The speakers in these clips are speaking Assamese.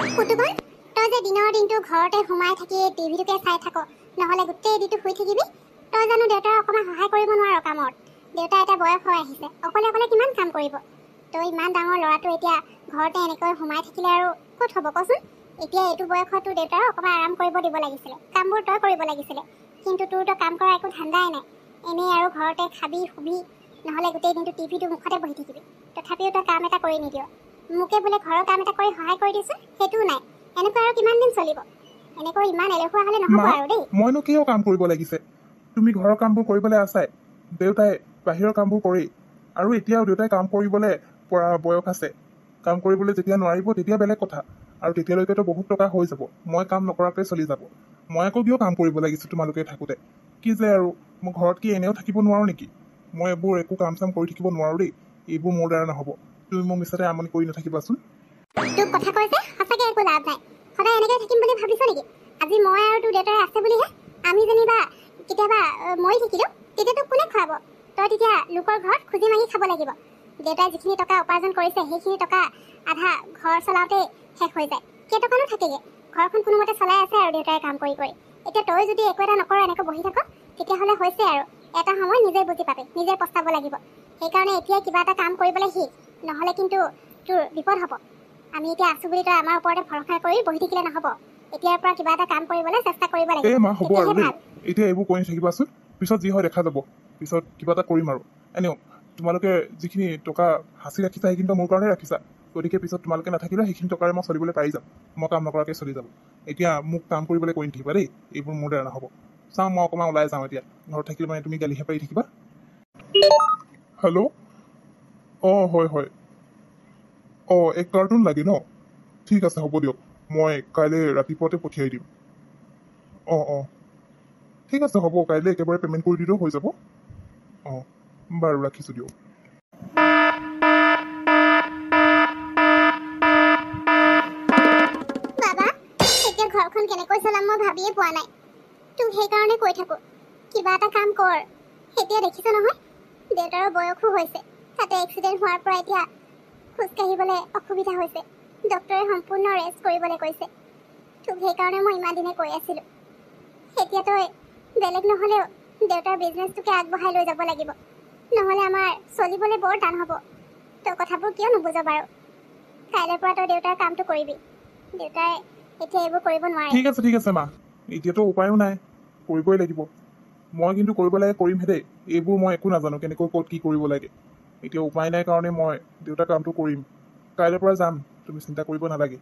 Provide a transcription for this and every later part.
পুতুকন, তই যে দিনৰ দিনটো ঘৰতে সোমাই থাকি টিভিটোকে চাই থাক, নহ'লে গোটেই দিনটো শুই থাকিবি। তই জানো দেউতাৰ অকণমান সহায় কৰিব নোৱাৰ কামত? দেউতা এটা বয়স হৈ আহিছে, অকলে অকলে কিমান কাম কৰিব? তই ইমান ডাঙৰ ল'ৰাটো এতিয়া ঘৰতে এনেকৈ সোমাই থাকিলে আৰু ক'ত হ'ব কচোন? এতিয়া এইটো বয়সতো দেউতাৰ অকণমান আৰাম কৰিব দিব লাগিছিলে, কামবোৰ তই কৰিব লাগিছিলে। কিন্তু তোৰতো কাম কৰা একো ধান্দাই নাই, এনেই আৰু ঘৰতে খাবি শুবি, নহ'লে গোটেই দিনটো টিভিটো মুখতে বহি থাকিবি। তথাপিও তই কাম এটা কৰি নিদিয়। মোকে বোলে ঘৰৰ কাম এটা কৰি সহায় কৰি দিছে, সেইটোও নাই। এনেকৈ আৰু কিমান দিন চলিব? এনেকৈ ইমান এলেহুৱা হ'লে নহ'ব আৰু দেই। মইনো কিয় কাম কৰিব লাগিছে? তুমি ঘৰৰ কামবোৰ কৰিবলৈ আছাই, দেউতাই বাহিৰৰ কামবোৰ কৰেই। আৰু এতিয়াও দেউতাই কাম কৰিবলৈ পৰা বয়স আছে। কাম কৰিবলৈ যেতিয়া নোৱাৰিব তেতিয়া বেলেগ কথা, আৰু তেতিয়ালৈকেতো বহুত টকা হৈ যাব, মই কাম নকৰাকৈ চলি যাব। মই আকৌ কিয় কাম কৰিব লাগিছে তোমালোকে থাকোঁতে? কি যে আৰু মই ঘৰত কি এনেও থাকিব নোৱাৰোঁ নেকি? মই এইবোৰ একো কাম চাম কৰি থাকিব নোৱাৰোঁ দেই, এইবোৰ মোৰ দ্বাৰা নহ'ব। তুমি মোক মিছাতে আমনি কৰি নাথাকিবাচোন। তোক কথা কৈছে সঁচাকৈ একো লাভ নাই। সদায় এনেকৈ থাকিম বুলি ভাবিছ নেকি? আজি মই আৰু তোৰ দেউতাই আছে বুলিহে। আমি যেনিবা কেতিয়াবা মৰি থাকিলোঁ, তেতিয়া তোক কোনে খুৱাব? তই তেতিয়া লোকৰ ঘৰত খুজি মাগি খাব লাগিব। দেউতাই যিখিনি টকা উপাৰ্জন কৰিছে সেইখিনি টকা আধা ঘৰ চলাওঁতেই শেষ হৈ যায়। কেইটকানো থাকেগৈ? ঘৰখন কোনোমতে চলাই আছে আৰু দেউতাই কাম কৰি কৰি। এতিয়া তই যদি একো এটা নকৰ, এনেকৈ বহি থাক, তেতিয়াহ'লে হৈছে আৰু এটা সময় নিজে বুজি পাবি, নিজে পস্তাব লাগিব। সেইকাৰণে এতিয়াই কিবা এটা কাম কৰিবলৈ শিক, নহ'লে কিন্তু তোৰ বিপদ হ'ব। আমি এতিয়া আছোঁ বুলি তই আমাৰ ওপৰতে ভৰসা কৰি বহি থাকিলে নহ'ব। এতিয়াৰ পৰা কিবা এটা কাম কৰিবলৈ চেষ্টা কৰিব লাগিব। মা হ'ব আৰু দেই, এতিয়া এইবোৰ কৰি নাথাকিবাচোন। পিছত যি হয় দেখা যাব, পিছত কিবা এটা কৰিম আৰু। এনেও তোমালোকে যিখিনি টকা সাঁচি ৰাখিছা সেইখিনিতো মোৰ কাৰণে ৰাখিছা, গতিকে পিছত তোমালোকে নাথাকিলেও সেইখিনি টকাৰে মই চলিবলৈ পাৰি যাম। মই কাম নকৰাকৈ চলি যাব। এতিয়া মোক কাম কৰিবলৈ কৰি নাথাকিবা দেই, এইবোৰ মোৰ দ্বাৰা নহ'ব। চাওঁ, মই অকণমান ওলাই যাওঁ এতিয়া। ঘৰত থাকিলে মানে তুমি গালিহে পাৰি থাকিবা। হেল্ল', অঁ হয় হয়, অঁ 1 কাৰ্টুন লাগে ন? ঠিক আছে হ'ব দিয়ক, মই কাইলৈ ৰাতিপুৱাতে পঠিয়াই দিম। অঁ ঠিক আছে হ'ব, কাইলৈ একেবাৰে পে'মেণ্ট কৰি দিলেও হৈ যাব। অঁ বাৰু ৰাখিছোঁ দিয়ক। বাবা, এতিয়া ঘৰখন কেনেকৈ চলাম মই ভাবিয়ে পোৱা নাই। তোক সেইকাৰণে কৈ থাকোঁ, কিবা এটা কাম কৰ। এতিয়া দেখিছ নহয়, দেউতাৰো বয়সো হৈছে, তাতে এক্সিডেণ্ট হোৱাৰ পৰা এতিয়া খোজকাঢ়িবলৈ অসুবিধা হৈছে। ডক্টৰে সম্পূৰ্ণ ৰেষ্ট কৰিবলৈ কৈছে। তোক সেইকাৰণে মই ইমান দিনে কৈ আছিলোঁ। এতিয়া তই বেলেগ নহ'লেও দেউতাৰ বিজনেছটোকে আগবঢ়াই লৈ যাব লাগিব, নহ'লে আমাৰ চলিবলৈ বৰ টান হ'ব। তই কথাবোৰ কিয় নুবুজ বাৰু? কাইলৈৰ পৰা তই দেউতাৰ কামটো কৰিবি। দেউতাই এতিয়া এইবোৰ কৰিব নোৱাৰে। ঠিক আছে মা, এতিয়াতো উপায়ো নাই, কৰিবই লাগিব। মই কিন্তু কৰিব লাগে কৰিমহে দেই। এইবোৰ মই একো নাজানো, কেনেকৈ ক'ত কি কৰিব লাগে। এতিয়া উপায় নাই কাৰণে মই দেউতাৰ কামটো কৰিম। কাইলৈৰ পৰা যাম, তুমি চিন্তা কৰিব নালাগে।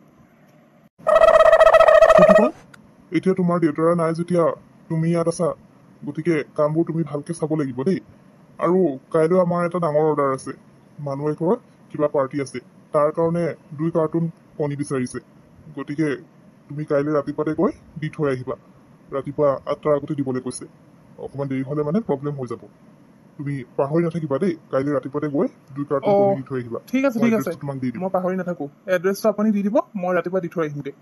এতিয়া তোমাৰ দেউতাৰা নাই যেতিয়া তুমি ইয়াত আছা, গতিকে কামবোৰ তুমি ভালকৈ চাব লাগিব দেই। আৰু কাইলৈ আমাৰ এটা ডাঙৰ অৰ্ডাৰ আছে। মানুহ এঘৰত কিবা পাৰ্টি আছে, তাৰ কাৰণে 2 কাৰ্টুন কণী বিচাৰিছে। গতিকে তুমি কাইলৈ ৰাতিপুৱাতে গৈ দি থৈ আহিবা। ৰাতিপুৱা 8টাৰ আগতে দিবলৈ কৈছে। অকণমান দেৰি হ'লে মানে প্ৰব্লেম হৈ যাব। তুমি পাহৰি নাথাকিবা দেই, কাইলৈ ৰাতিপুৱাতে গৈ 2 কাৰ্টুন কণী দি থৈ আহিবা। ঠিক আছে তোমাক দি দিম। মই পাহৰি নাথাকোঁ, এড্ৰেছটো আপুনি দি দিব, মই ৰাতিপুৱা দি থৈ আহিম দেই।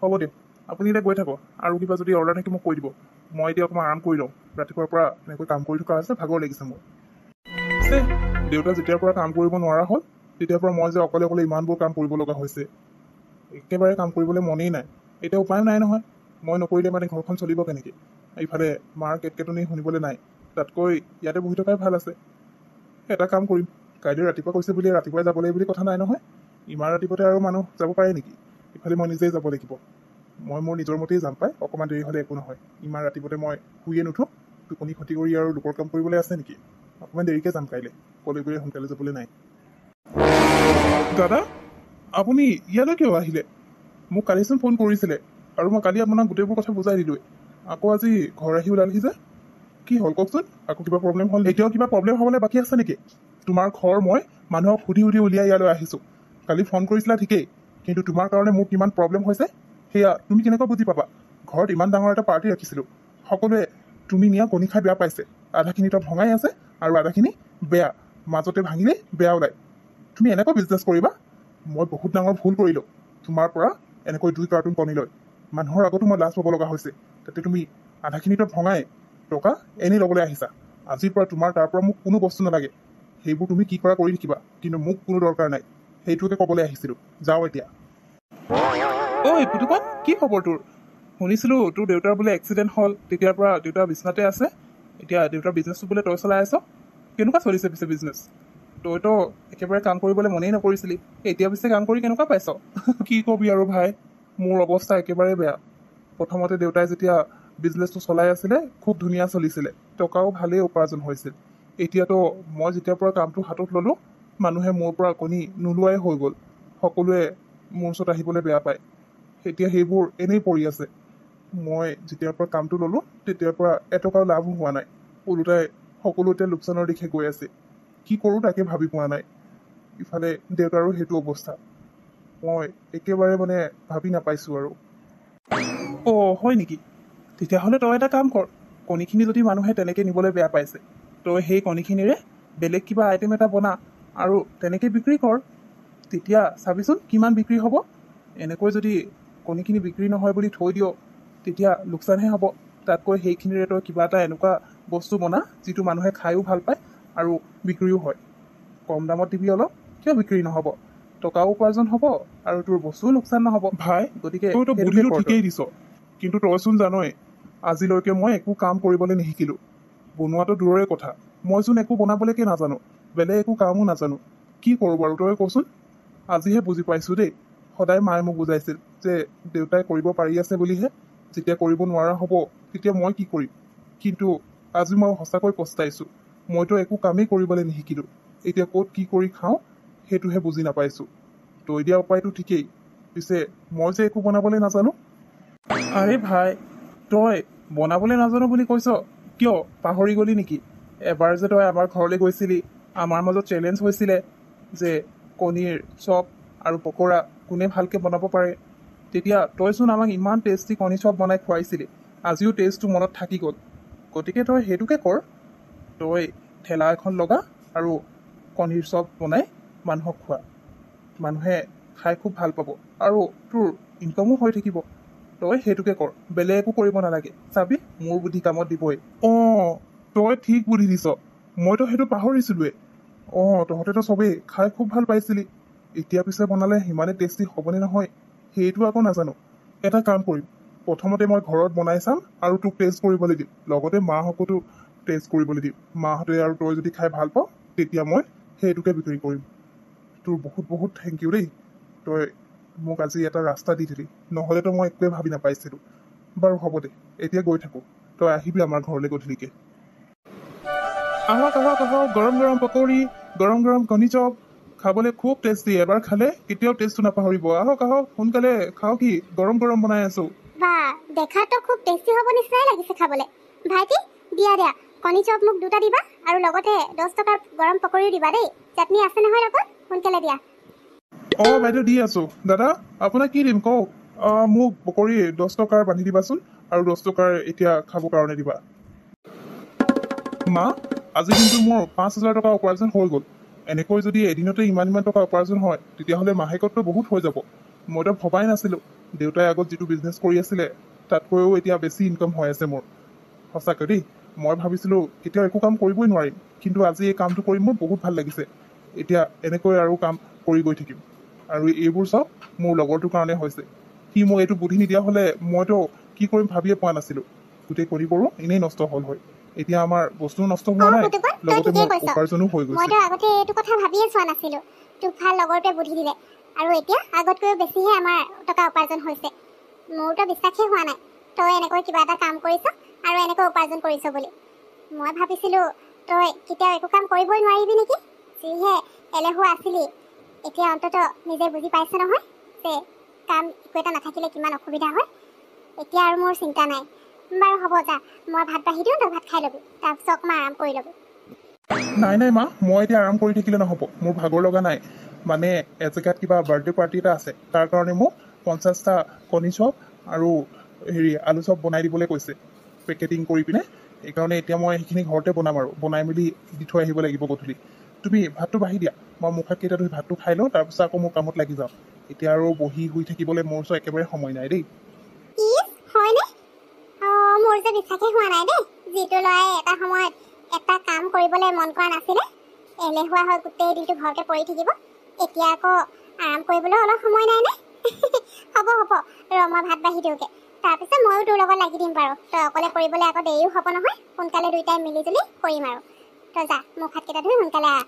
হ'ব দিয়ক, আপুনি এতিয়া গৈ থাকক। আৰু কিবা যদি অৰ্ডাৰ থাকে মোক কৈ দিব। মই এতিয়া অকণমান আৰাম কৰি লওঁ, ৰাতিপুৱাৰ পৰা এনেকৈ কাম কৰি থকা হৈছে, ভাগৰ লাগিছে মোৰ। দেউতা যেতিয়াৰ পৰা কাম কৰিব নোৱাৰা হ'ল, তেতিয়াৰ পৰা মই যে অকলে অকলে ইমানবোৰ কাম কৰিব লগা হৈছে। একেবাৰে কাম কৰিবলৈ মনেই নাই। এতিয়া উপায়ো নাই নহয়, মই নকৰিলে মানে ঘৰখন চলিব কেনেকৈ? ইফালে মাৰ কেটকেটনি শুনিবলৈ নাই, তাতকৈ ইয়াতে বহি থকাই ভাল আছে। এটা কাম কৰিম, কাইলৈ ৰাতিপুৱা কৈছে বুলি ৰাতিপুৱাই যাব লাগিব বুলি কথা নাই নহয়। ইমান ৰাতিপুৱাতে আৰু মানুহ যাব পাৰে নেকি? ইফালে মই নিজেই যাব লাগিব। মই মোৰ নিজৰ মতেই যাম পাই, অকণমান দেৰি হ'লে একো নহয়। ইমান ৰাতিপুৱাতে মই শুইয়ে নুঠোঁ, টোপনি ক্ষতি কৰি আৰু লোকৰ কাম কৰিবলৈ আছে নেকি? অকণমান দেৰিকৈ যাম কাইলৈ, কলৈ সোনকালে যাবলৈ নাই। দাদা, আপুনি ইয়ালৈ কিয় আহিলে? মোক কালিচোন ফোন কৰিছিলে, আৰু মই কালি আপোনাক গোটেইবোৰ কথা বুজাই দিলোঁৱেই। আকৌ আজি ঘৰ আহি ওলালহি যে? কি হ'ল কওকচোন? আকৌ কিবা প্ৰব্লেম হ'ল? এতিয়াও কিবা প্ৰব্লেম হ'বলৈ বাকী আছে নেকি? তোমাৰ ঘৰ মই মানুহক সুধি উলিয়াই ইয়ালৈ আহিছোঁ। কালি ফোন কৰিছিলা ঠিকেই, কিন্তু তোমাৰ কাৰণে মোৰ কিমান প্ৰব্লেম হৈছে সেয়া তুমি কেনেকৈ বুজি পাবা? ঘৰত ইমান ডাঙৰ এটা পাৰ্টি ৰাখিছিলোঁ, সকলোৱে তুমি নিয়া কণী খাই বেয়া পাইছে। আধাখিনিতো ভঙাই আছে আৰু আধাখিনি বেয়া, মাজতে ভাঙিলেই বেয়া ওলায়। তুমি এনেকৈ বিজনেছ কৰিবা? মই বহুত ডাঙৰ ভুল কৰিলোঁ তোমাৰ পৰা এনেকৈ 2 কাৰ্টুন কণী লৈ। মানুহৰ আগতো মই লাজ পাব লগা হৈছে। তাতে তুমি আধাখিনিতো ভঙাই টকা এনেই ল'বলৈ আহিছা। আজিৰ পৰা তোমাৰ তাৰ পৰা মোক কোনো বস্তু নালাগে। সেইবোৰ তুমি কি কৰা কৰি থাকিবা, কিন্তু মোক কোনো দৰকাৰ নাই। সেইটোকে ক'বলৈ আহিছিলোঁ। যাওঁ এতিয়া। ঐ পুতুকণ, কি খবৰ তোৰ? শুনিছিলোঁ তোৰ দেউতাৰ বোলে এক্সিডেণ্ট হ'ল, তেতিয়াৰ পৰা দেউতা বিচনাতে আছে। এতিয়া দেউতাৰ বিজনেছটো বোলে তই চলাই আছ। কেনেকুৱা চলিছে পিছে বিজনেছ? তইতো একেবাৰে কাম কৰিবলৈ মনেই নকৰিছিলি, এতিয়া পিছে কাম কৰি কেনেকুৱা পাইছ? কি কবি আৰু ভাই, মোৰ অৱস্থা একেবাৰে বেয়া। প্ৰথমতে দেউতাই যেতিয়া বিজনেছটো চলাই আছিলে খুব ধুনীয়া চলিছিলে, টকাও ভালেই উপাৰ্জন হৈছিল। এতিয়াতো মই যেতিয়াৰ পৰা কামটো হাতত ল'লোঁ, মানুহে মোৰ পৰা কণী নোলোৱাই হৈ গ'ল। সকলোৱে মোৰ ওচৰত আহিবলৈ বেয়া পায়। এতিয়া সেইবোৰ এনেই পৰি আছে। মই যেতিয়াৰ পৰা কামটো ল'লোঁ তেতিয়াৰ পৰা এটকাও লাভ হোৱা নাই। ওলোটাই সকলো এতিয়া লোকচানৰ দিশে গৈ আছে। কি কৰোঁ তাকে ভাবি পোৱা নাই। ইফালে দেউতাৰো সেইটো অৱস্থা। মই একেবাৰে ভাবি নাপাইছোঁ আৰু। অ' হয় নেকি? তেতিয়াহ'লে তই এটা কাম কৰ, কণীখিনি যদি মানুহে তেনেকৈ নিবলৈ বেয়া পাইছে, তই সেই কণীখিনিৰে বেলেগ কিবা আইটেম এটা বনা আৰু তেনেকৈ বিক্ৰী কৰ। তেতিয়া চাবিচোন কিমান বিক্ৰী হ'ব। এনেকৈ যদি কণীখিনি বিক্ৰী নহয় বুলি থৈ দিয়, তেতিয়া লোকচানহে হ'ব। তাতকৈ সেইখিনিৰে তই কিবা এটা এনেকুৱা বস্তু বনা যিটো মানুহে খায়ো ভাল পায় আৰু বিক্ৰীও হয়। কম দামত দিবি অলপ, কিয় বিক্ৰী নহ'ব? টকাও উপাৰ্জন হ'ব আৰু তোৰ বস্তুও লোকচান নহ'ব। ভাই, গতিকে তইতো সেইটোকে বুদ্ধিটো কৰ তই। ঠিকেই দিছ, কিন্তু তইচোন জানই আজিলৈকে মই একো কাম কৰিবলৈ নিশিকিলোঁ। বনোৱাটো দূৰৰে কথা, মইচোন একো বনাবলৈকে নাজানো, বেলেগ একো কামো নাজানো। কি কৰোঁ বাৰু তই কচোন? আজিহে বুজি পাইছোঁ দেই। সদায় মায়ে মোক বুজাইছিল যে দেউতাই কৰিব পাৰি আছে বুলিহে, যেতিয়া কৰিব নোৱাৰা হ'ব তেতিয়া মই কি কৰিম। কিন্তু আজি মই সঁচাকৈ পস্তাইছোঁ। মইতো একো কামেই কৰিবলৈ নিশিকিলোঁ, এতিয়া ক'ত কি কৰি খাওঁ সেইটোহে বুজি নাপাইছোঁ। তই দিয়া উপায়টো ঠিকেই, পিছে মই যে একো বনাবলৈ নাজানো। আৰে ভাই, তই বনাবলৈ নাজানো বুলি কৈছ, কিয় পাহৰি গলি নেকি? এবাৰ যে তই আমাৰ ঘৰলৈ গৈছিলি, আমাৰ মাজত চেলেঞ্জ হৈছিলে যে কণীৰ চপ আৰু পকৰা কোনে ভালকৈ বনাব পাৰে। তেতিয়া তইচোন আমাক ইমান টেষ্টি কণী চপ বনাই খুৱাইছিলি, আজিও টেষ্টটো মনত থাকি গ'ল। গতিকে তই সেইটোকে কৰ, তই ঠেলা এখন লগা আৰু কণীৰ চপ বনাই মানুহক খোৱা। মানুহে খাই খুব ভাল পাব আৰু তোৰ ইনকামো হৈ থাকিব। তই সেইটোকে কৰ, বেলেগ একো কৰিব নালাগে। চাবি মোৰ বুদ্ধি কামত দিবই। অঁ, তই ঠিক বুদ্ধি দিছ, মইতো সেইটো পাহৰিছিলোঁৱে। অঁ, তহঁতেতো চবেই খাই খুব ভাল পাইছিলি, এতিয়া পিছে বনালে সিমানে টেষ্টি হ'বনে নহয় সেইটো আকৌ নাজানো। এটা কাম কৰিম, প্ৰথমতে মই ঘৰত বনাই চাম আৰু তোক টেষ্ট কৰিবলৈ দিম, লগতে মাহঁতকো টেষ্ট কৰিবলৈ দিম। মাহঁতে আৰু তই যদি খাই ভাল পাওঁ তেতিয়া মই সেইটোকে বিক্ৰী কৰিম। তোৰ বহুত বহুত থেংক ইউ দেই, তই মোক আজি এটা ৰাস্তা দি দিলি, নহ'লেতো মই একোৱে ভাবি নাপাইছিলোঁ। বাৰু হ'ব দে, এতিয়া গৈ থাকোঁ, তই আহিবি আমাৰ ঘৰলৈ গধূলিকৈ। আহক আহক আহক, গৰম গৰম পকৰি, গৰম গৰম কণী চপ, খাবলৈ খুব টেষ্টি। এবাৰ খালে কেতিয়াও টেষ্টটো নাপাহৰিব। আহক আহক, সোনকালে খাওকহি, গৰম গৰম বনাই আছোঁ। বা, দেখাতো খুব টেষ্টি হ'ব নিচিনাই লাগিছে খাবলৈ। ভাইটি, দিয়া দিয়া, কণী চপ মোক 2টা দিবা আৰু লগতে 10 টকাৰ গৰম পকৰিও দিবা দেই। চাটনি আছে নহয় লগত, সোনকালে দিয়া। অঁ বাইদেউ, দি আছোঁ। দাদা, আপোনাক কি দিম কওক? মোক পকৰি 10 টকাৰ বান্ধি দিবাচোন আৰু 10 টকাৰ এতিয়া খাবৰ কাৰণে দিবা। মা, আজি কিন্তু মোৰ 5,000 টকা উপাৰ্জন হৈ গ'ল। এনেকৈ যদি এদিনতে ইমান টকা উপাৰ্জন হয় তেতিয়াহ'লে মাহেকততো বহুত হৈ যাব। মইতো ভবাই নাছিলোঁ, দেউতাই আগত যিটো বিজনেছ কৰি আছিলে তাতকৈও এতিয়া বেছি ইনকাম হৈ আছে মোৰ। সঁচাকৈ দেই, মই ভাবিছিলোঁ কেতিয়াও একো কাম কৰিবই নোৱাৰিম, কিন্তু আজি এই কামটো কৰি মোৰ বহুত ভাল লাগিছে। এতিয়া এনেকৈ আৰু কাম কৰি গৈ থাকিম। আৰু এইবোৰ চব মোৰ লগৰটোৰ কাৰণে হৈছে। সি মোক এইটো বুদ্ধি নিদিয়া হ'লে মইতো কি কৰিম ভাবিয়ে পোৱা নাছিলোঁ। গোটেই কণীবোৰো এনেই নষ্ট হ'ল হয়। এতিয়া আমাৰ বস্তুও নষ্ট হোৱা নাই, পুতুকণ, তই লগতে ঠিকেই মোৰ কৈছ। উপাৰ্জনো হৈ গৈছে। মইতো আগতে এইটো কথা ভাবিয়ে চোৱা নাছিলোঁ। তোক ভাল লগৰটোৱে বুদ্ধি দিলে আৰু এতিয়া আগতকৈও বেছিহে আমাৰ টকা উপাৰ্জন হৈছে। মোৰতো বিশ্বাসেই হোৱা নাই তই এনেকৈ কিবা এটা কাম কৰিছ আৰু এনেকৈ উপাৰ্জন কৰিছ বুলি। মই ভাবিছিলোঁ তই কেতিয়াও একো কাম কৰিবই নোৱাৰিবি নেকি, যিহে এলেহুৱা আছিলি। এতিয়া অন্ততঃ নিজে বুজি পাইছ নহয় যে কাম একো এটা নাথাকিলে কিমান অসুবিধা হয়। এতিয়া আৰু মোৰ চিন্তা নাই। বাৰু হ'ব যা, মই ভাত বাঢ়ি দিওঁ, তই ভাত খাই ল'বি, তাৰপিছত অকণমান আৰাম কৰি ল'বি। নাই নাই মা, মই এতিয়া আৰাম কৰি থাকিলে নহ'ব, মোৰ ভাগৰ লগা নাই। মানে এজেগাত কিবা বাৰ্থডে পাৰ্টি এটা আছে, তাৰ কাৰণে মোক 50টা কণী চপ আৰু আলু চপ বনাই দিবলৈ কৈছে, পেকেটিং কৰি পিনে। সেইকাৰণে এতিয়া মই সেইখিনি ঘৰতে বনাম আৰু বনাই মেলি দি থৈ আহিব লাগিব গধূলি। তুমি ভাতটো বাঢ়ি দিয়া, মই মুখ হাত কেইটা ধুই ভাতটো খাই লওঁ, তাৰপিছত আকৌ মোৰ কামত লাগি যাওঁ। এতিয়া আৰু বহি শুই থাকিবলৈ মোৰ ওচৰত একেবাৰে সময় নাই দেই। হয়নে? মোৰ যে বিশ্বাসেই হোৱা নাই দেই, যিটো ল'ৰাই এটা সময়ত এটা কাম কৰিবলৈ মন কৰা নাছিলে, এলেহুৱা হৈ গোটেই দিনটো ঘৰতে পৰি থাকিব, এতিয়া আকৌ আৰাম কৰিবলৈ অলপ সময় নাই নে? হ'ব হ'ব, মই ভাত বাঢ়ি দিওঁগে তাৰপিছত ময়ো তোৰ লগত লাগি দিম বাৰু তই অকলে কৰিবলৈ আকৌ দেৰিও হ'ব নহয় সোনকালে দুইটাই মিলি জুলি কৰিম আৰু তই যা মুখ হাতকেইটা ধুই সোনকালে আহ